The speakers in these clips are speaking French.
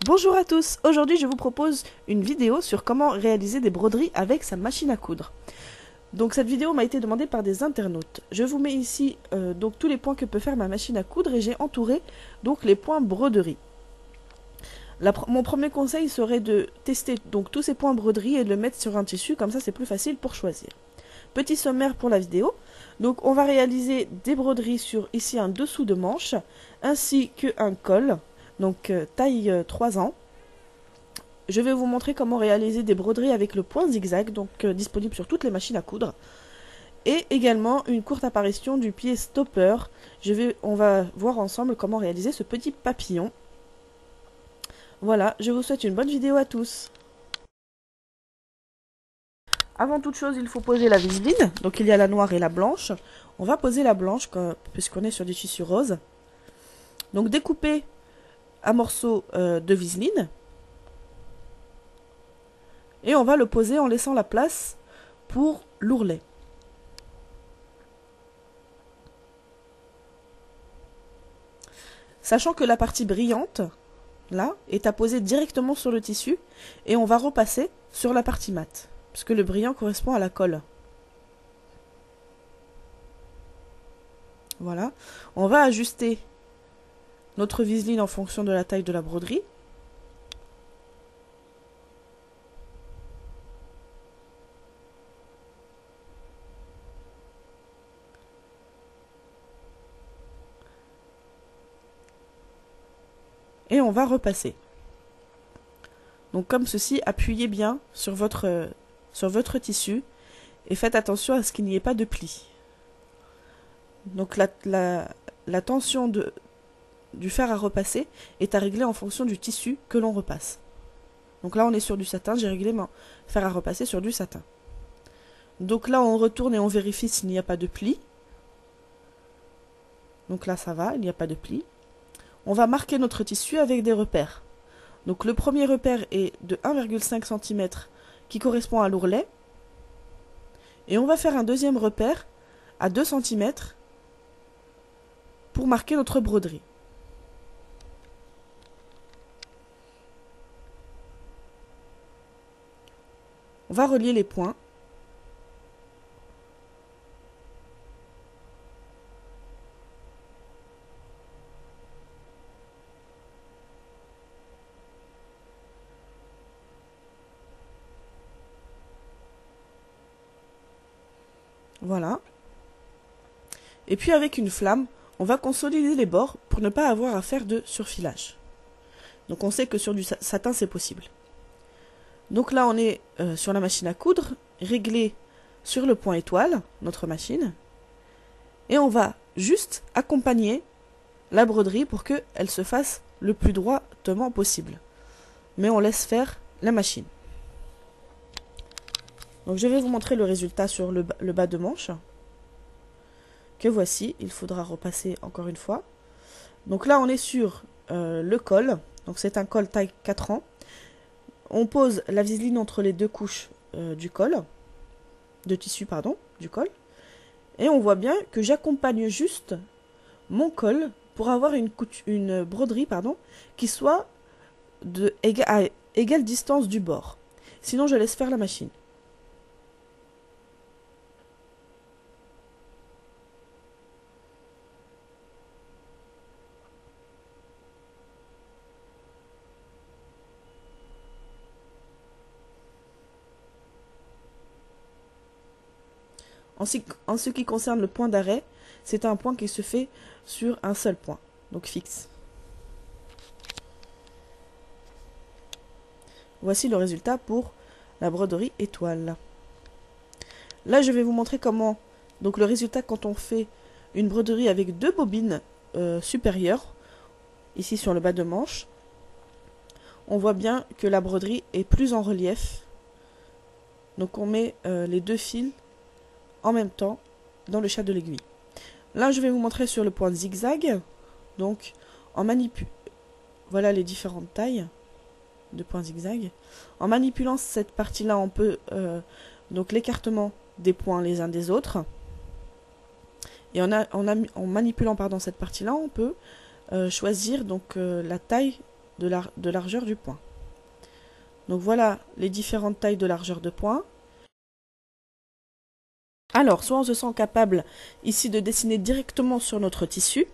Bonjour à tous, aujourd'hui je vous propose une vidéo sur comment réaliser des broderies avec sa machine à coudre. Donc cette vidéo m'a été demandée par des internautes. Je vous mets ici donc tous les points que peut faire ma machine à coudre et j'ai entouré donc les points broderie. Mon premier conseil serait de tester donc tous ces points broderie et de le mettre sur un tissu, comme ça c'est plus facile pour choisir. Petit sommaire pour la vidéo. Donc on va réaliser des broderies sur ici un dessous de manche ainsi qu'un col. Donc taille 3 ans. Je vais vous montrer comment réaliser des broderies avec le point zigzag, donc disponible sur toutes les machines à coudre. Et également une courte apparition du pied stopper. On va voir ensemble comment réaliser ce petit papillon. Voilà, je vous souhaite une bonne vidéo à tous. Avant toute chose, il faut poser la viseline. Donc il y a la noire et la blanche. On va poser la blanche puisqu'on est sur du tissu rose. Donc découper un morceau de viseline et on va le poser en laissant la place pour l'ourlet. Sachant que la partie brillante, là, est à poser directement sur le tissu et on va repasser sur la partie mate, puisque le brillant correspond à la colle. Voilà. On va ajuster notre viseline en fonction de la taille de la broderie. Et on va repasser. Donc comme ceci, appuyez bien sur votre tissu et faites attention à ce qu'il n'y ait pas de pli. Donc la tension du fer à repasser est à régler en fonction du tissu que l'on repasse. Donc là on est sur du satin, j'ai réglé mon fer à repasser sur du satin. Donc là on retourne et on vérifie s'il n'y a pas de pli. Donc là ça va, il n'y a pas de pli. On va marquer notre tissu avec des repères. Donc le premier repère est de 1,5 cm qui correspond à l'ourlet. Et on va faire un deuxième repère à 2 cm pour marquer notre broderie. On va relier les points. Voilà. Et puis avec une flamme, on va consolider les bords pour ne pas avoir à faire de surfilage. Donc on sait que sur du satin c'est possible. Donc là on est sur la machine à coudre, réglée sur le point étoile, notre machine. Et on va juste accompagner la broderie pour qu'elle se fasse le plus droitement possible. Mais on laisse faire la machine. Donc je vais vous montrer le résultat sur le bas de manche. Que voici, il faudra repasser encore une fois. Donc là on est sur le col, donc c'est un col taille 4 ans. On pose la viseline entre les deux couches du tissu du col. Et on voit bien que j'accompagne juste mon col pour avoir une broderie qui soit à égale distance du bord. Sinon je laisse faire la machine. En ce qui concerne le point d'arrêt, c'est un point qui se fait sur un seul point, donc fixe. Voici le résultat pour la broderie étoile. Là, je vais vous montrer comment, donc le résultat quand on fait une broderie avec deux bobines supérieures, ici sur le bas de manche. On voit bien que la broderie est plus en relief. Donc on met les deux fils en même temps dans le chat de l'aiguille. Là je vais vous montrer sur le point zigzag. Donc voilà les différentes tailles de points zigzag. En manipulant cette partie là on peut donc l'écartement des points les uns des autres. Et en manipulant cette partie là on peut choisir donc la taille de largeur du point. Donc voilà les différentes tailles de largeur de point. Alors, soit on se sent capable ici de dessiner directement sur notre tissu.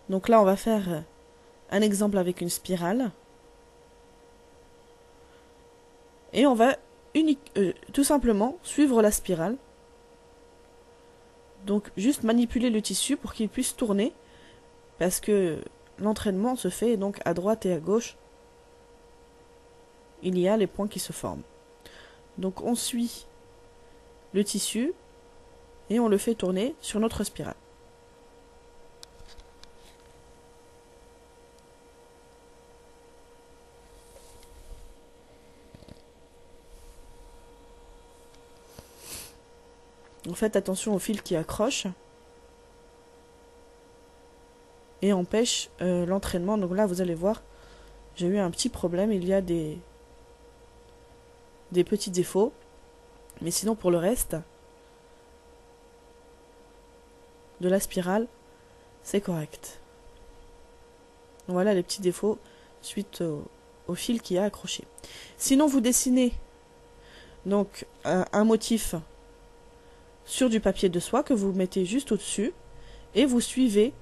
Donc là, on va faire un exemple avec une spirale. Et on va tout simplement suivre la spirale. Donc juste manipuler le tissu pour qu'il puisse tourner. Parce que l'entraînement se fait donc à droite et à gauche. Il y a les points qui se forment. Donc on suit le tissu et on le fait tourner sur notre spirale. Faites attention au fil qui accroche et empêche l'entraînement. Donc là vous allez voir, j'ai eu un petit problème, il y a des petits défauts, mais sinon pour le reste de la spirale c'est correct. Voilà les petits défauts suite au fil qui a accroché. Sinon vous dessinez donc un motif sur du papier de soie que vous mettez juste au-dessus et vous suivez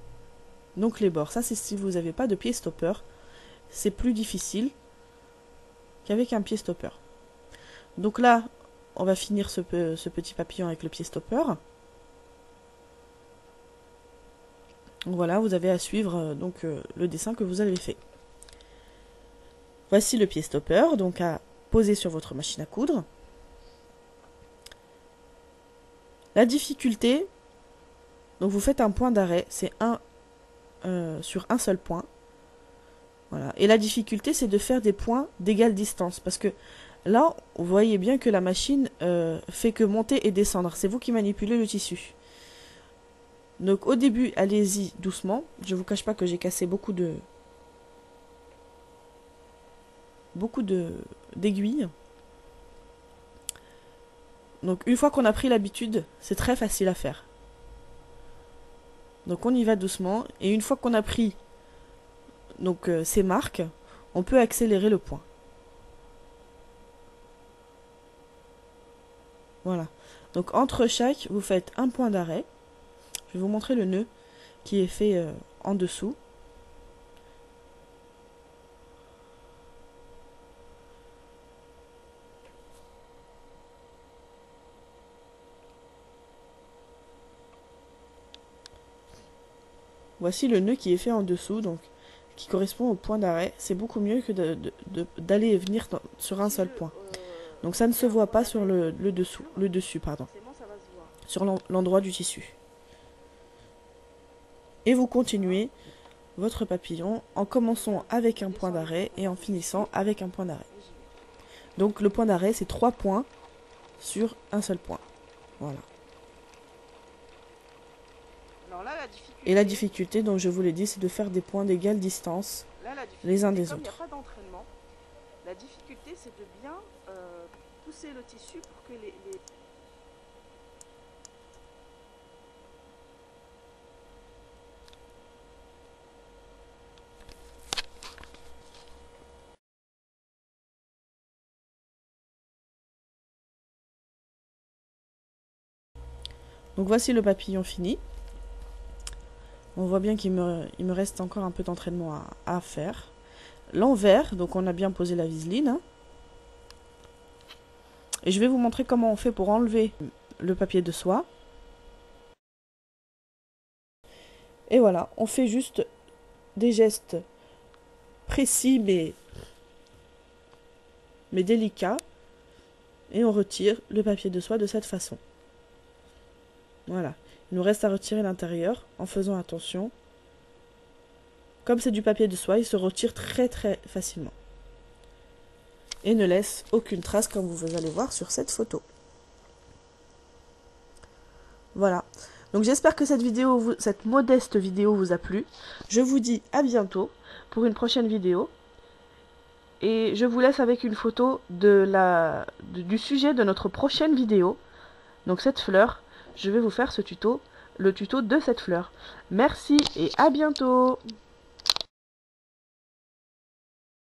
donc les bords. Ça c'est si vous n'avez pas de pied stopper, c'est plus difficile qu'avec un pied stopper. Donc là on va finir ce petit papillon avec le pied stopper. Donc voilà, vous avez à suivre donc le dessin que vous avez fait. Voici le pied stopper, donc à poser sur votre machine à coudre. La difficulté, donc vous faites un point d'arrêt, c'est sur un seul point. Voilà. Et la difficulté, c'est de faire des points d'égale distance. Parce que là, vous voyez bien que la machine fait que monter et descendre. C'est vous qui manipulez le tissu. Donc au début, allez-y doucement. Je ne vous cache pas que j'ai cassé beaucoup d'aiguilles. Donc une fois qu'on a pris l'habitude, c'est très facile à faire. Donc on y va doucement. Et une fois qu'on a pris donc ces marques, on peut accélérer le point. Voilà. Donc entre chaque, vous faites un point d'arrêt. Je vais vous montrer le nœud qui est fait en dessous. Voici le nœud qui est fait en dessous, donc qui correspond au point d'arrêt. C'est beaucoup mieux que d'aller et venir sur un seul point. Donc ça ne se voit pas sur le dessus, pardon, sur l'endroit du tissu. Et vous continuez votre papillon en commençant avec un point d'arrêt et en finissant avec un point d'arrêt. Donc le point d'arrêt, c'est 3 points sur un seul point. Voilà. Et la difficulté, donc je vous l'ai dit, c'est de faire des points d'égale distance les uns des autres. Comme il n'y a pas d'entraînement, la difficulté c'est de bien pousser le tissu pour que les... Donc voici le papillon fini. On voit bien qu'il me reste encore un peu d'entraînement à faire. L'envers, donc on a bien posé la viseline. Hein. Et je vais vous montrer comment on fait pour enlever le papier de soie. Et voilà, on fait juste des gestes précis mais délicats. Et on retire le papier de soie de cette façon. Voilà. Il nous reste à retirer l'intérieur en faisant attention. Comme c'est du papier de soie, il se retire très très facilement. Et ne laisse aucune trace comme vous allez voir sur cette photo. Voilà. Donc j'espère que cette modeste vidéo vous a plu. Je vous dis à bientôt pour une prochaine vidéo. Et je vous laisse avec une photo du sujet de notre prochaine vidéo. Donc cette fleur, je vais vous faire le tuto de cette fleur. Merci et à bientôt!